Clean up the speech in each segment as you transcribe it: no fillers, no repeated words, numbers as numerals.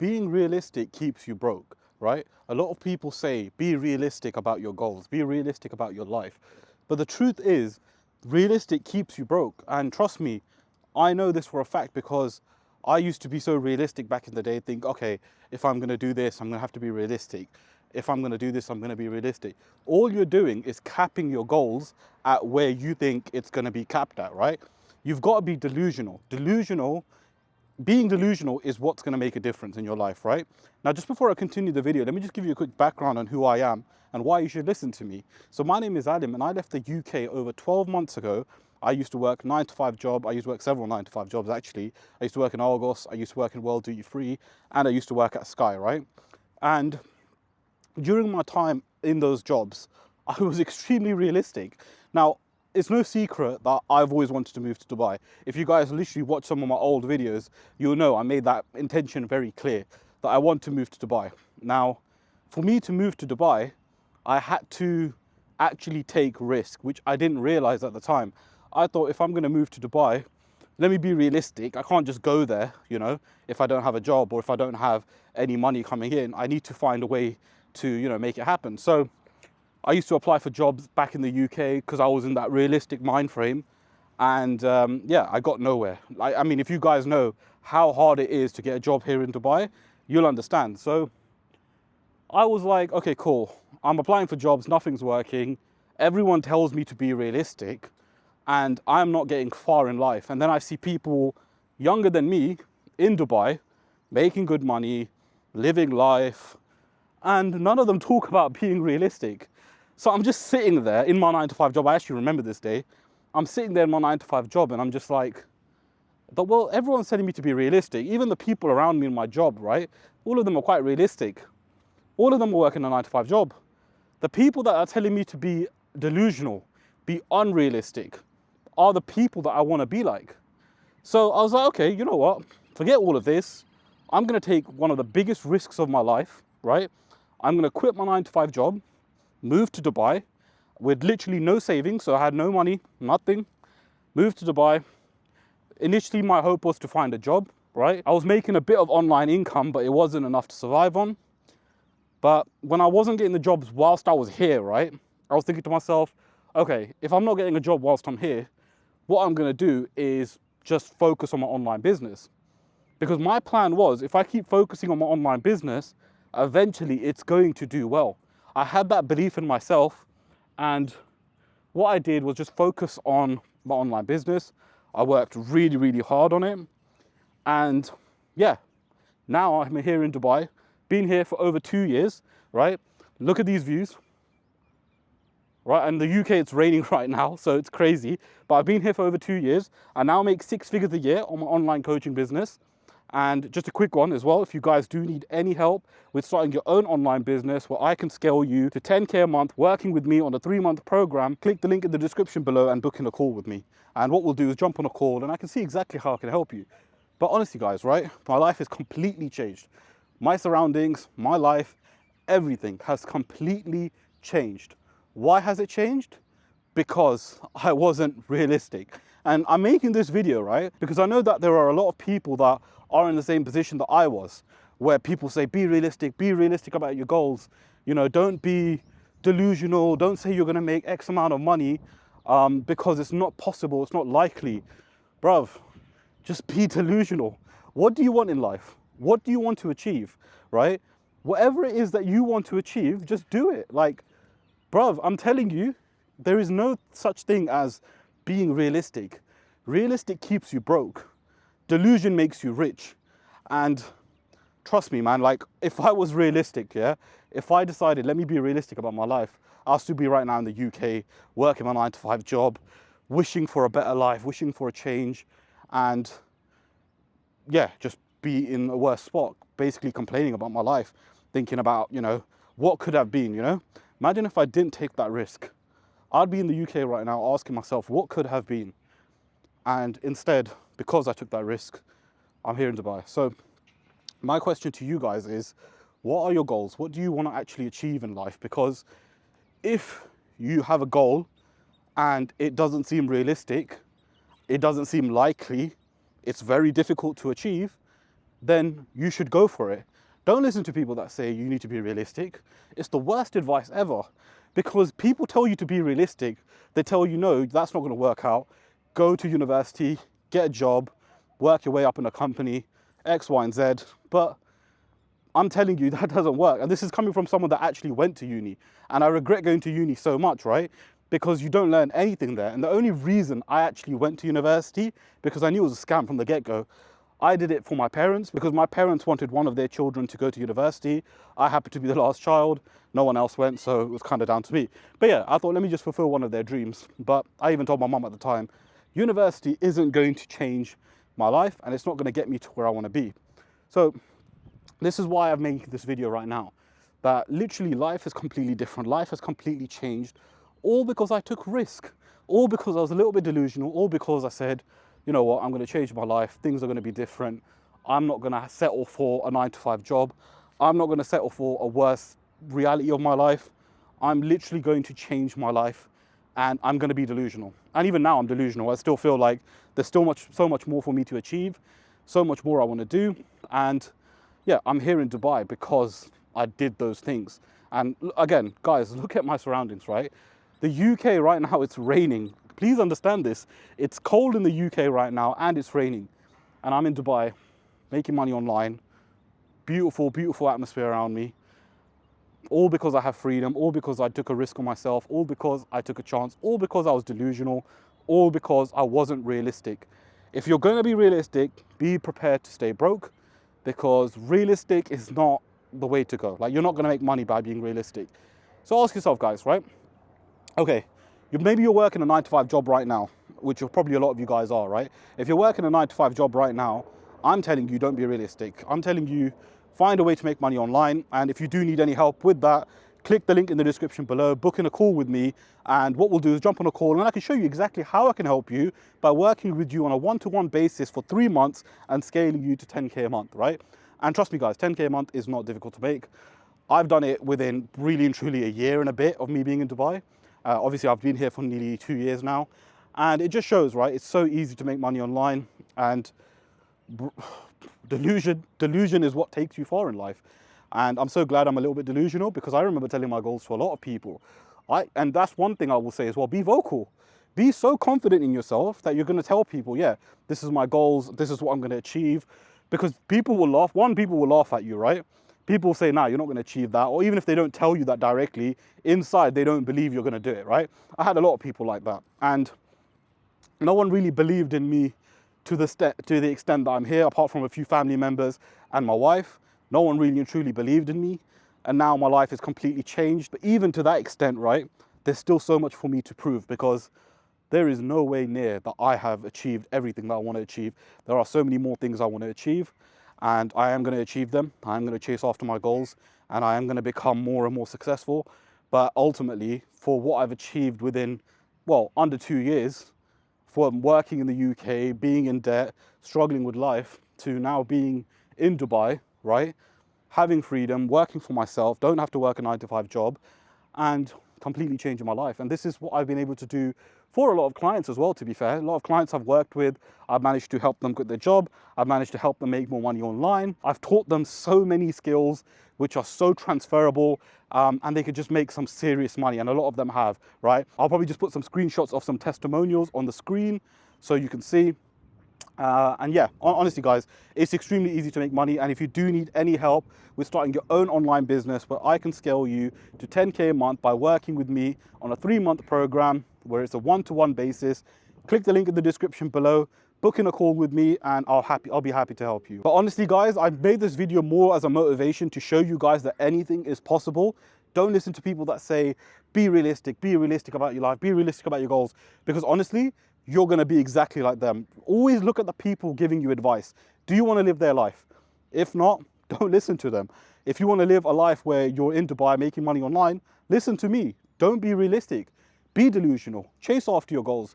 being realistic keeps you broke, right? A lot of people say, be realistic about your goals, be realistic about your life. But the truth is, realistic keeps you broke. And trust me, I know this for a fact because I used to be so realistic back in the day, think, okay, if I'm gonna do this, I'm gonna have to be realistic. If I'm gonna do this, I'm gonna be realistic. All you're doing is capping your goals at where you think it's gonna be capped at, right? You've got to be delusional. Being delusional is what's going to make a difference in your life, right? Now, just before I continue the video, let me just give you a quick background on who I am and why you should listen to me. So my name is Alim and I left the UK over 12 months ago. I used to work 9-to-5 job. I used to work several 9-to-5 jobs actually. I used to work in Argos, I used to work in World Duty Free, and I used to work at Sky, right? And during my time in those jobs, I was extremely realistic. Now, it's no secret that I've always wanted to move to Dubai. If you guys literally watch some of my old videos, you'll know I made that intention very clear that I want to move to Dubai. Now, for me to move to Dubai, I had to actually take risk, which I didn't realize at the time. I thought if I'm going to move to Dubai, let me be realistic. I can't just go there, you know, if I don't have a job or if I don't have any money coming in. I need to find a way to, you know, make it happen. So I used to apply for jobs back in the UK because I was in that realistic mind frame. And yeah, I got nowhere. I mean, if you guys know how hard it is to get a job here in Dubai, you'll understand. So I was like, okay, cool. I'm applying for jobs, nothing's working. Everyone tells me to be realistic and I'm not getting far in life. And then I see people younger than me in Dubai, making good money, living life, and none of them talk about being realistic. So I'm just sitting there in my 9-to-5 job. I actually remember this day. I'm sitting there in my 9-to-5 job and I'm just like, well, everyone's telling me to be realistic. Even the people around me in my job, right? All of them are quite realistic. All of them are working a 9-to-5 job. The people that are telling me to be delusional, be unrealistic, are the people that I want to be like. So I was like, okay, you know what? Forget all of this. I'm going to take one of the biggest risks of my life, right? I'm going to quit my 9-to-5 job, move to Dubai with literally no savings. So I had no money, nothing. Moved to Dubai. Initially, my hope was to find a job, right? I was making a bit of online income, but it wasn't enough to survive on. But when I wasn't getting the jobs whilst I was here, right? I was thinking to myself, okay, if I'm not getting a job whilst I'm here, what I'm going to do is just focus on my online business. Because my plan was, if I keep focusing on my online business, eventually it's going to do well. I had that belief in myself, and what I did was just focus on my online business. I worked really, really hard on it. And yeah, now I'm here in Dubai, been here for over 2 years, right? Look at these views, right? And the UK, it's raining right now, so it's crazy. But I've been here for over 2 years. I now make 6 figures a year on my online coaching business. And just a quick one as well, if you guys do need any help with starting your own online business where I can scale you to 10K a month working with me on a 3-month program, click the link in the description below and book in a call with me. And what we'll do is jump on a call and I can see exactly how I can help you. But honestly guys, right, my life has completely changed. My surroundings, my life, everything has completely changed. Why has it changed? Because I wasn't realistic. And I'm making this video, right, because I know that there are a lot of people that are in the same position that I was, where people say, be realistic about your goals. You know, don't be delusional. Don't say you're going to make X amount of money because it's not possible. It's not likely. Bruv, just be delusional. What do you want in life? What do you want to achieve, right? Whatever it is that you want to achieve, just do it. Like, bruv, I'm telling you, there is no such thing as being realistic. Realistic keeps you broke. Delusion makes you rich. And trust me, man, like if I was realistic, yeah, if I decided, let me be realistic about my life, I'll still be right now in the UK, working my 9-to-5 job, wishing for a better life, wishing for a change, and yeah, just be in a worse spot, basically complaining about my life, thinking about, you know, what could have been, you know? Imagine if I didn't take that risk. I'd be in the UK right now asking myself, what could have been? And instead, because I took that risk, I'm here in Dubai. So my question to you guys is, what are your goals? What do you want to actually achieve in life? Because if you have a goal and it doesn't seem realistic, it doesn't seem likely, it's very difficult to achieve, then you should go for it. Don't listen to people that say you need to be realistic. It's the worst advice ever, because people tell you to be realistic. They tell you, no, that's not going to work out. Go to university, get a job, work your way up in a company, X, Y, and Z. But I'm telling you, that doesn't work. And this is coming from someone that actually went to uni. And I regret going to uni so much, right? Because you don't learn anything there. And the only reason I actually went to university, because I knew it was a scam from the get-go. I did it for my parents, because my parents wanted one of their children to go to university. I happened to be the last child. No one else went, so it was kind of down to me. But yeah, I thought, let me just fulfill one of their dreams. But I even told my mum at the time, university isn't going to change my life, and it's not going to get me to where I want to be. So this is why I'm making this video right now. That literally life is completely different. Life has completely changed, all because I took risk, all because I was a little bit delusional, all because I said, you know what, I'm going to change my life. Things are going to be different. I'm not going to settle for a 9-to-5 job. I'm not going to settle for a worse reality of my life. I'm literally going to change my life, and I'm going to be delusional. And even now I'm delusional. I still feel like there's still so much more for me to achieve, so much more I want to do. And yeah, I'm here in Dubai because I did those things. And again, guys, look at my surroundings, right? The UK right now, it's raining. Please understand this. It's cold in the UK right now and it's raining. And I'm in Dubai, making money online. Beautiful, beautiful atmosphere around me. All because I have freedom, all because I took a risk on myself, all because I took a chance, all because I was delusional, all because I wasn't realistic. If you're going to be realistic, be prepared to stay broke, because realistic is not the way to go. Like, you're not going to make money by being realistic. So ask yourself, guys, right? Okay, maybe you're working a 9-to-5 job right now, which probably a lot of you guys are, right? If you're working a 9-to-5 job right now, I'm telling you, don't be realistic. I'm telling you, find a way to make money online. And if you do need any help with that, click the link in the description below, book in a call with me. And what we'll do is jump on a call and I can show you exactly how I can help you by working with you on a one-to-one basis for 3 months and scaling you to 10K a month, right? And trust me, guys, 10K a month is not difficult to make. I've done it within really and truly a year and a bit of me being in Dubai. Obviously, I've been here for nearly 2 years now. And it just shows, right? It's so easy to make money online. And delusion is what takes you far in life. And I'm so glad I'm a little bit delusional, because I remember telling my goals to a lot of people. And that's one thing I will say as well, be vocal. Be so confident in yourself that you're going to tell people, yeah, this is my goals, this is what I'm going to achieve. Because people will laugh. People will laugh at you, right? People say, nah, you're not going to achieve that. Or even if they don't tell you that directly, inside they don't believe you're going to do it, right? I had a lot of people like that. And no one really believed in me to the extent that I'm here, apart from a few family members and my wife. No one really and truly believed in me. And now my life is completely changed. But even to that extent, right, there's still so much for me to prove, because there is no way near that I have achieved everything that I want to achieve. There are so many more things I want to achieve, and I am going to achieve them. I'm going to chase after my goals, and I am going to become more and more successful. But ultimately, for what I've achieved within, well, under 2 years, from working in the UK, being in debt, struggling with life, to now being in Dubai, right? Having freedom, working for myself, don't have to work a 9-to-5 job, and completely changing my life. And this is what I've been able to do for a lot of clients as well, to be fair. A lot of clients I've worked with, I've managed to help them quit their job. I've managed to help them make more money online. I've taught them so many skills which are so transferable, and they could just make some serious money, and a lot of them have, right? I'll probably just put some screenshots of some testimonials on the screen so you can see. And yeah, honestly, guys, it's extremely easy to make money. And if you do need any help with starting your own online business, where I can scale you to 10K a month by working with me on a 3-month program where it's a one-to-one basis, click the link in the description below, book in a call with me, and I'll be happy to help you. But honestly, guys, I've made this video more as a motivation to show you guys that anything is possible. Don't listen to people that say, be realistic about your life, be realistic about your goals, because honestly, you're going to be exactly like them. Always look at the people giving you advice. Do you want to live their life? If not, don't listen to them. If you want to live a life where you're in Dubai making money online, listen to me. Don't be realistic. Be delusional. Chase after your goals,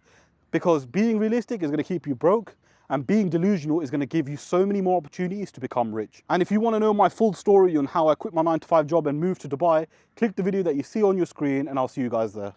because being realistic is going to keep you broke, and being delusional is going to give you so many more opportunities to become rich. And if you want to know my full story on how I quit my 9-to-5 job and moved to Dubai, click the video that you see on your screen, and I'll see you guys there.